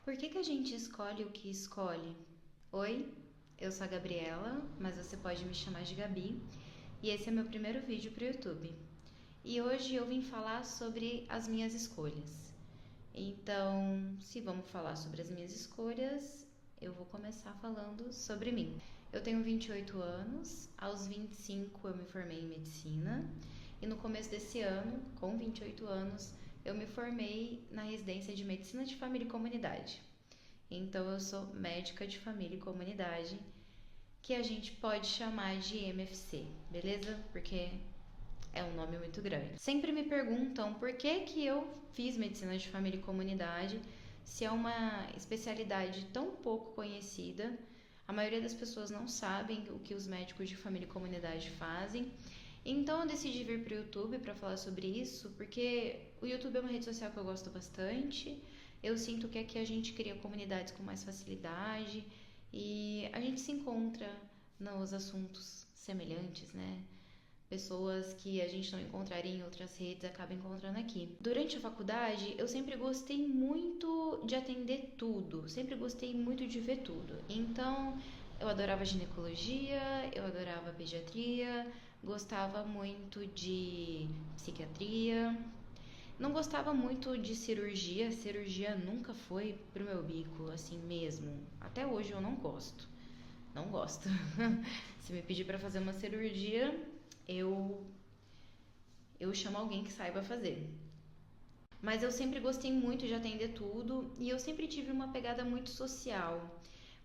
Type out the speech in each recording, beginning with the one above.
Por que a gente escolhe o que escolhe? Oi, eu sou a Gabriela, mas você pode me chamar de Gabi, e esse é meu primeiro vídeo para o YouTube. E hoje eu vim falar sobre as minhas escolhas. Então, se vamos falar sobre as minhas escolhas, eu vou começar falando sobre mim. Eu tenho 28 anos, aos 25 eu me formei em medicina, e no começo desse ano, com 28 anos, eu me formei na residência de Medicina de Família e Comunidade. Então eu sou médica de família e comunidade, que a gente pode chamar de MFC, beleza? Porque é um nome muito grande. Sempre me perguntam por que eu fiz medicina de família e comunidade, se é uma especialidade tão pouco conhecida. A maioria das pessoas não sabem o que os médicos de família e comunidade fazem. Então eu decidi vir para o YouTube para falar sobre isso, porque o YouTube é uma rede social que eu gosto bastante. Eu sinto que aqui a gente cria comunidades com mais facilidade e a gente se encontra nos assuntos semelhantes, né? Pessoas que a gente não encontraria em outras redes acaba encontrando aqui. Durante a faculdade, eu sempre gostei muito de atender tudo, sempre gostei muito de ver tudo. Então, eu adorava ginecologia, eu adorava pediatria, gostava muito de psiquiatria. Não gostava muito de cirurgia, cirurgia nunca foi pro meu bico, assim mesmo. Até hoje eu não gosto. Não gosto. Se me pedir para fazer uma cirurgia, eu eu chamo alguém que saiba fazer. Mas eu sempre gostei muito de atender tudo e eu sempre tive uma pegada muito social.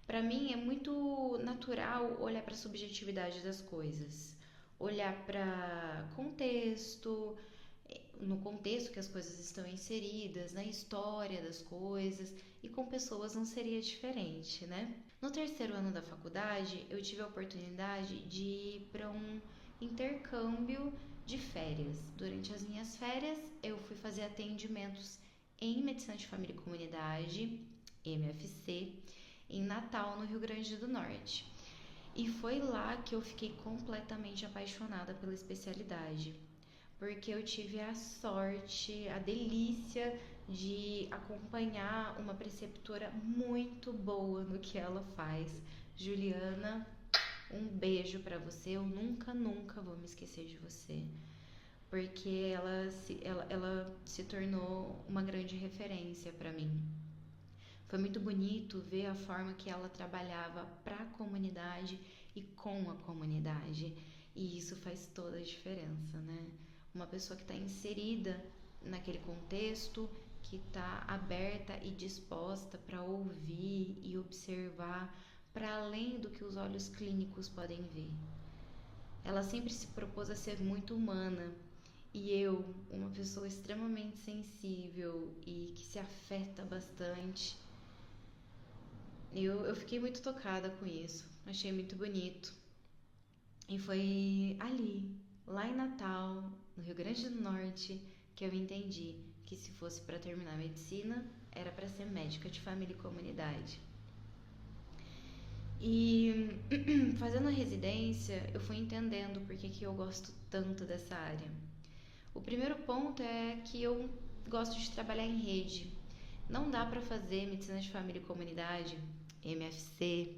Para mim é muito natural olhar para a subjetividade das coisas, olhar para contexto, no contexto que as coisas estão inseridas, na história das coisas, e com pessoas não seria diferente, né? No terceiro ano da faculdade, eu tive a oportunidade de ir para um intercâmbio de férias. Durante as minhas férias, eu fui fazer atendimentos em medicina de família e comunidade, MFC, em Natal, no Rio Grande do Norte. E foi lá que eu fiquei completamente apaixonada pela especialidade, porque eu tive a sorte, a delícia de acompanhar uma preceptora muito boa no que ela faz. Juliana, um beijo para você. Eu nunca vou me esquecer de você, porque ela se tornou uma grande referência para mim. Foi muito bonito ver a forma que ela trabalhava para a comunidade e com a comunidade. E isso faz toda a diferença, né? Uma pessoa que está inserida naquele contexto, que está aberta e disposta para ouvir e observar para além do que os olhos clínicos podem ver. Ela sempre se propôs a ser muito humana. E eu, uma pessoa extremamente sensível e que se afeta bastante, eu fiquei muito tocada com isso, achei muito bonito. E foi ali, lá em Natal, no Rio Grande do Norte, que eu entendi que se fosse para terminar medicina, era para ser médica de família e comunidade. E fazendo a residência, eu fui entendendo por que eu gosto tanto dessa área. O primeiro ponto é que eu gosto de trabalhar em rede. Não dá para fazer medicina de família e comunidade, MFC,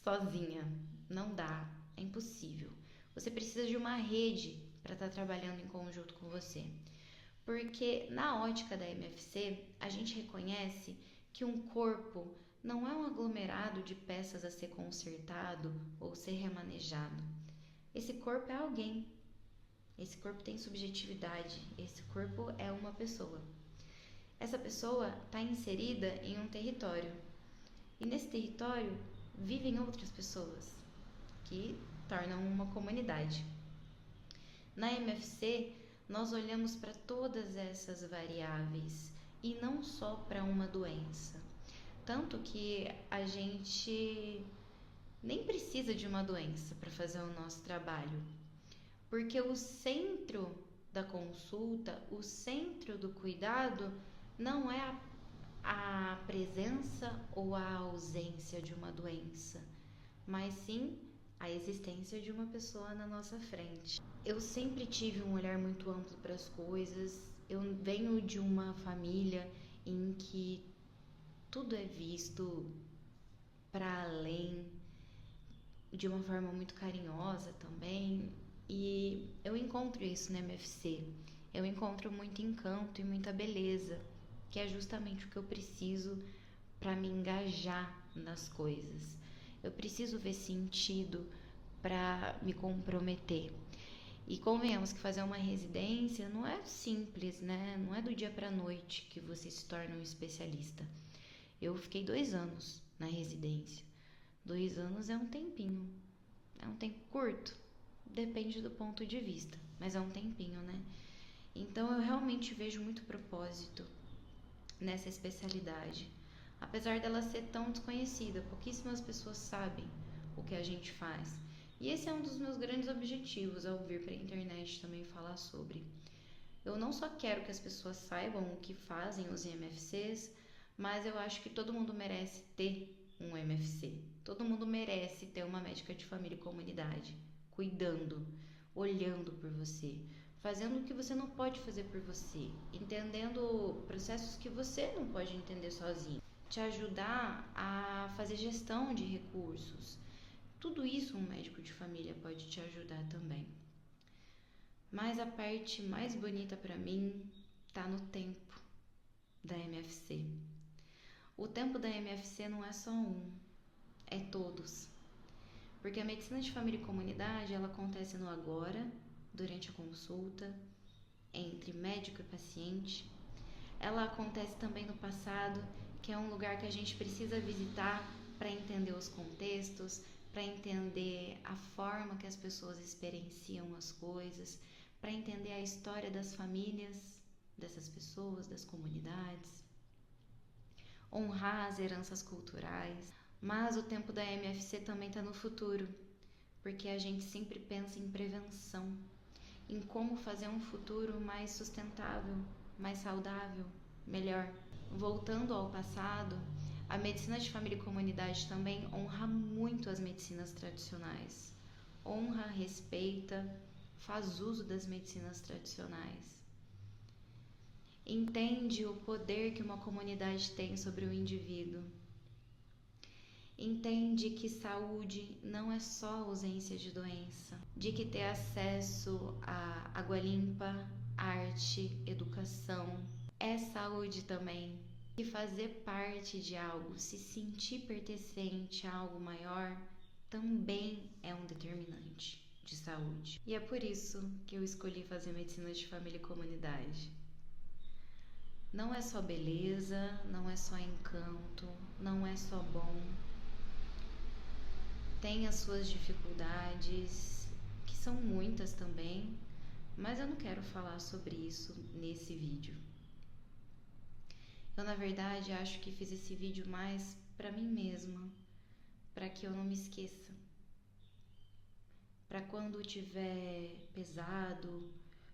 sozinha. Não dá, é impossível. Você precisa de uma rede para estar trabalhando em conjunto com você. Porque na ótica da MFC, a gente reconhece que um corpo não é um aglomerado de peças a ser consertado ou ser remanejado. Esse corpo é alguém. Esse corpo tem subjetividade. Esse corpo é uma pessoa. Essa pessoa está inserida em um território. E nesse território vivem outras pessoas que tornam uma comunidade. Na MFC, nós olhamos para todas essas variáveis e não só para uma doença. Tanto que a gente nem precisa de uma doença para fazer o nosso trabalho, porque o centro da consulta, o centro do cuidado, não é a presença ou a ausência de uma doença, mas sim a existência de uma pessoa na nossa frente. Eu sempre tive um olhar muito amplo para as coisas. Eu venho de uma família em que tudo é visto para além, de uma forma muito carinhosa também, e eu encontro isso no MFC. Eu encontro muito encanto e muita beleza, que é justamente o que eu preciso para me engajar nas coisas. Eu preciso ver sentido para me comprometer. E convenhamos que fazer uma residência não é simples, né? Não é do dia para noite que você se torna um especialista. Eu fiquei 2 anos na residência. 2 anos é um tempinho. É um tempo curto. Depende do ponto de vista, mas é um tempinho, né? Então eu realmente vejo muito propósito nessa especialidade. Apesar dela ser tão desconhecida, pouquíssimas pessoas sabem o que a gente faz. E esse é um dos meus grandes objetivos ao vir para a internet também falar sobre. Eu não só quero que as pessoas saibam o que fazem os MFCs, mas eu acho que todo mundo merece ter um MFC. Todo mundo merece ter uma médica de família e comunidade, cuidando, olhando por você, fazendo o que você não pode fazer por você, entendendo processos que você não pode entender sozinho, te ajudar a fazer gestão de recursos. Tudo isso um médico de família pode te ajudar também. Mas a parte mais bonita para mim tá no tempo da MFC. O tempo da MFC não é só um, é todos. Porque a medicina de família e comunidade, ela acontece no agora, durante a consulta, entre médico e paciente. Ela acontece também no passado, que é um lugar que a gente precisa visitar para entender os contextos, para entender a forma que as pessoas experienciam as coisas, para entender a história das famílias, dessas pessoas, das comunidades, honrar as heranças culturais. Mas o tempo da MFC também está no futuro, porque a gente sempre pensa em prevenção, em como fazer um futuro mais sustentável, mais saudável, melhor. Voltando ao passado, a medicina de família e comunidade também honra muito as medicinas tradicionais. Honra, respeita, faz uso das medicinas tradicionais. Entende o poder que uma comunidade tem sobre o indivíduo. Entende que saúde não é só ausência de doença, de que ter acesso a água limpa, arte, educação é saúde também, que fazer parte de algo, se sentir pertencente a algo maior, também é um determinante de saúde. E é por isso que eu escolhi fazer medicina de família e comunidade. Não é só beleza, não é só encanto, não é só bom. Tem as suas dificuldades, que são muitas também, mas eu não quero falar sobre isso nesse vídeo. Eu, na verdade, acho que fiz esse vídeo mais para mim mesma, para que eu não me esqueça. Para quando tiver pesado,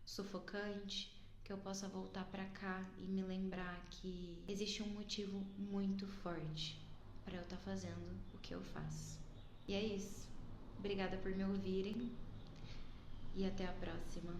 sufocante, que eu possa voltar para cá e me lembrar que existe um motivo muito forte para eu estar fazendo o que eu faço. E é isso. Obrigada por me ouvirem e até a próxima.